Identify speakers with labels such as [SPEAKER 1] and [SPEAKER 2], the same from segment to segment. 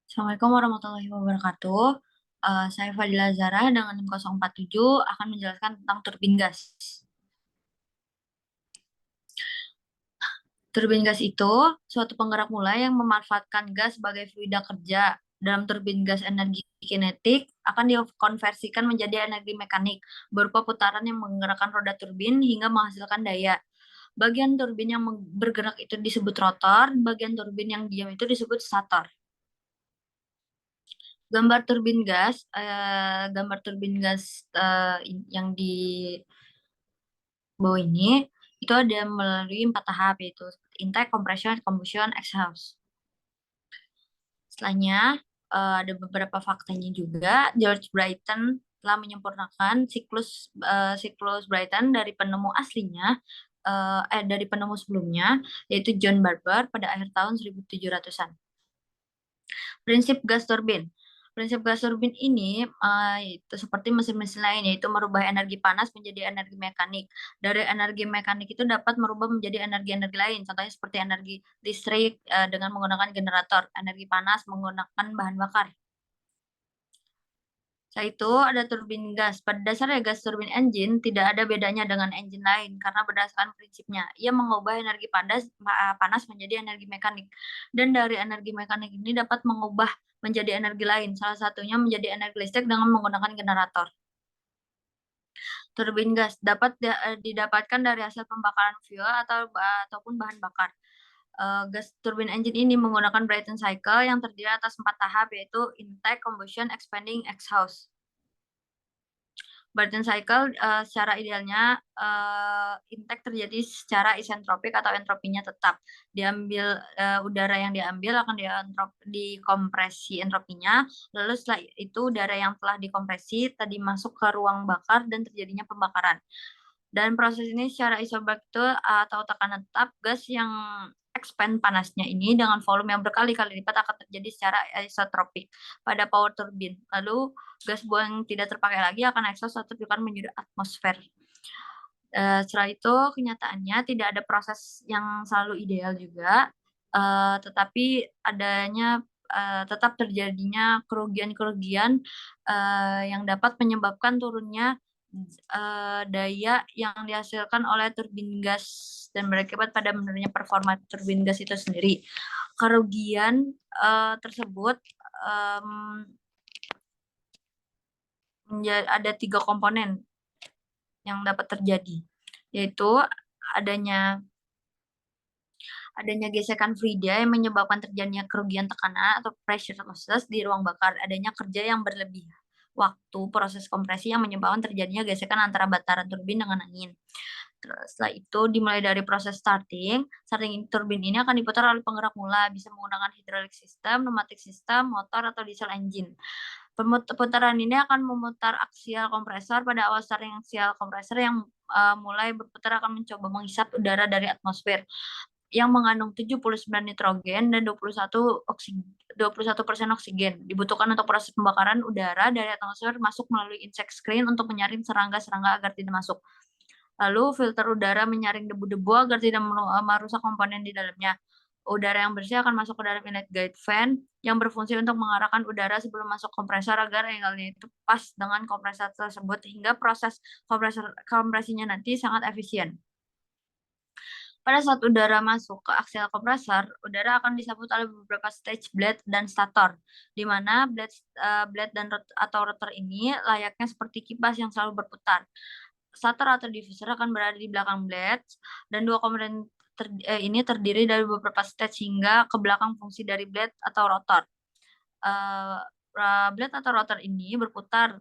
[SPEAKER 1] Assalamualaikum warahmatullahi wabarakatuh. Saya Fadila Zara dengan 047 akan menjelaskan tentang turbin gas. Turbin gas itu suatu penggerak mulai yang memanfaatkan gas sebagai fluida kerja. Dalam turbin gas, energi kinetik akan dikonversikan menjadi energi mekanik berupa putaran yang menggerakkan roda turbin hingga menghasilkan daya. Bagian turbin yang bergerak itu disebut rotor, bagian turbin yang diam itu disebut stator. Gambar turbin gas yang di bawah ini itu ada melalui 4 tahap, yaitu intake, compression, combustion, exhaust. Setelahnya ada beberapa faktanya juga. George Brighton telah menyempurnakan siklus Brighton dari penemu aslinya dari penemu sebelumnya, yaitu John Barber pada akhir tahun 1700-an. Prinsip gas turbin. Prinsip gas turbin ini itu seperti mesin-mesin lain, yaitu merubah energi panas menjadi energi mekanik. Dari energi mekanik itu dapat merubah menjadi energi-energi lain, contohnya seperti energi listrik dengan menggunakan generator, energi panas menggunakan bahan bakar. Setelah itu ada turbin gas. Pada dasarnya gas turbin engine tidak ada bedanya dengan engine lain karena berdasarkan prinsipnya ia mengubah energi panas menjadi energi mekanik, dan dari energi mekanik ini dapat mengubah menjadi energi lain, salah satunya menjadi energi listrik dengan menggunakan generator. Turbin gas dapat didapatkan dari hasil pembakaran fuel ataupun bahan bakar. Gas turbin engine ini menggunakan Brayton cycle yang terdiri atas 4 tahap, yaitu intake, combustion, expanding, exhaust. Brayton cycle secara idealnya intake terjadi secara isentropik atau entropinya tetap. Diambil udara yang diambil akan dikompresi entropinya, lalu setelah itu udara yang telah dikompresi tadi masuk ke ruang bakar dan terjadinya pembakaran. Dan proses ini secara isobarik itu atau tekanan tetap, gas yang expand panasnya ini dengan volume yang berkali-kali lipat akan terjadi secara isotropik pada power turbine. Lalu gas buang yang tidak terpakai lagi akan exhaust atau terkeluar menuju atmosfer. Setelah itu kenyataannya tidak ada proses yang selalu ideal juga, tetapi tetap terjadinya kerugian-kerugian yang dapat menyebabkan turunnya daya yang dihasilkan oleh turbin gas dan berakibat pada menurunnya performa turbin gas itu sendiri. Kerugian tersebut ada 3 komponen yang dapat terjadi, yaitu adanya gesekan fluida yang menyebabkan terjadinya kerugian tekanan atau pressure losses di ruang bakar, adanya kerja yang berlebih waktu proses kompresi yang menyebabkan terjadinya gesekan antara bataran turbin dengan angin. Terus setelah itu dimulai dari proses starting turbin ini akan diputar oleh penggerak mula, bisa menggunakan hydraulic system, pneumatic system, motor, atau diesel engine. Putaran ini akan memutar aksial kompresor. Pada awal starting aksial kompresor yang mulai berputar akan mencoba menghisap udara dari atmosfer yang mengandung 79 nitrogen dan 21% oksigen. Dibutuhkan untuk proses pembakaran udara dari atmosfer masuk melalui insect screen untuk menyaring serangga-serangga agar tidak masuk. Lalu filter udara menyaring debu-debu agar tidak merusak komponen di dalamnya. Udara yang bersih akan masuk ke dalam inlet guide fan yang berfungsi untuk mengarahkan udara sebelum masuk kompresor agar angle-nya itu pas dengan kompresor tersebut hingga proses kompresinya nanti sangat efisien. Pada saat udara masuk ke aksial kompresor, udara akan disambut oleh beberapa stage blade dan stator, di mana blade atau rotor ini layaknya seperti kipas yang selalu berputar. Stator atau diffuser akan berada di belakang blades, dan 2 komponen ini terdiri dari beberapa stage hingga ke belakang fungsi dari blade atau rotor. Blade atau rotor ini berputar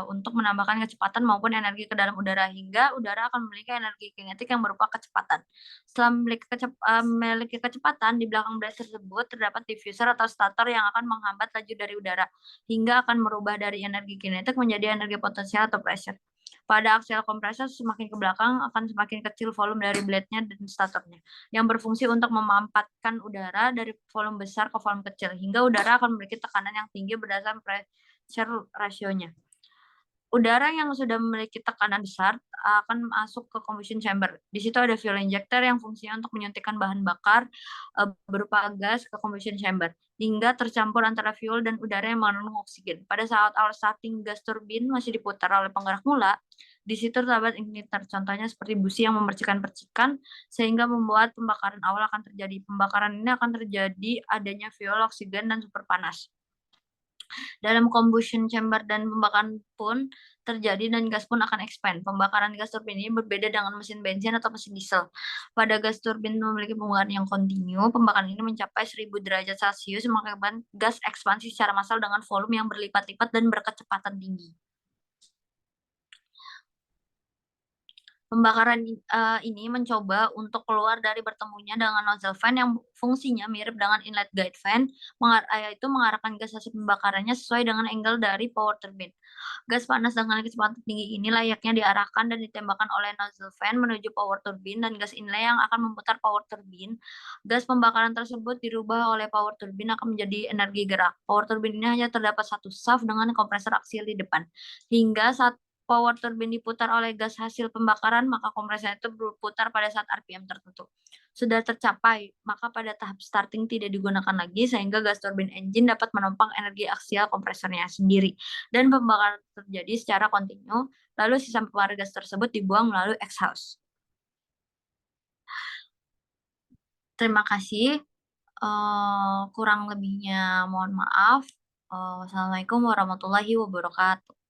[SPEAKER 1] untuk menambahkan kecepatan maupun energi ke dalam udara hingga udara akan memiliki energi kinetik yang berupa kecepatan. Setelah memiliki kecepatan, di belakang blade tersebut terdapat diffuser atau stator yang akan menghambat laju dari udara hingga akan merubah dari energi kinetik menjadi energi potensial atau pressure. Pada aksial kompresor, semakin ke belakang akan semakin kecil volume dari blade-nya dan statornya, yang berfungsi untuk memampatkan udara dari volume besar ke volume kecil, hingga udara akan memiliki tekanan yang tinggi berdasarkan pressure ratio-nya. Udara yang sudah memiliki tekanan besar akan masuk ke combustion chamber. Di situ ada fuel injector yang fungsinya untuk menyuntikkan bahan bakar berupa gas ke combustion chamber hingga tercampur antara fuel dan udara yang mengandung oksigen. Pada saat awal starting gas turbin masih diputar oleh penggerak mula, di situ terdapat igniter, contohnya seperti busi yang memercikan percikan sehingga membuat pembakaran awal akan terjadi. Pembakaran ini akan terjadi adanya fuel, oksigen, dan super panas. Dalam combustion chamber dan pembakaran pun terjadi dan gas pun akan expand. Pembakaran gas turbin ini berbeda dengan mesin bensin atau mesin diesel. Pada gas turbin memiliki pembakaran yang kontinu, pembakaran ini mencapai 1000 derajat Celcius mengakibatkan gas ekspansi secara massal dengan volume yang berlipat-lipat dan berkecepatan tinggi. Pembakaran ini mencoba untuk keluar dari bertemunya dengan nozzle fan yang fungsinya mirip dengan inlet guide fan, yaitu mengarahkan gas hasil pembakarannya sesuai dengan angle dari power turbine. Gas panas dengan kecepatan tinggi ini layaknya diarahkan dan ditembakkan oleh nozzle fan menuju power turbine dan gas inlet yang akan memutar power turbine. Gas pembakaran tersebut dirubah oleh power turbine akan menjadi energi gerak. Power turbine ini hanya terdapat satu shaft dengan kompresor aksial di depan. Hingga saat power turbine diputar oleh gas hasil pembakaran, maka kompresor itu berputar pada saat RPM tertentu. Sudah tercapai, maka pada tahap starting tidak digunakan lagi sehingga gas turbine engine dapat menumpang energi aksial kompresornya sendiri dan pembakaran terjadi secara kontinu, lalu sisa pembakaran gas tersebut dibuang melalui exhaust. Terima kasih. Kurang lebihnya mohon maaf. Wassalamualaikum warahmatullahi wabarakatuh.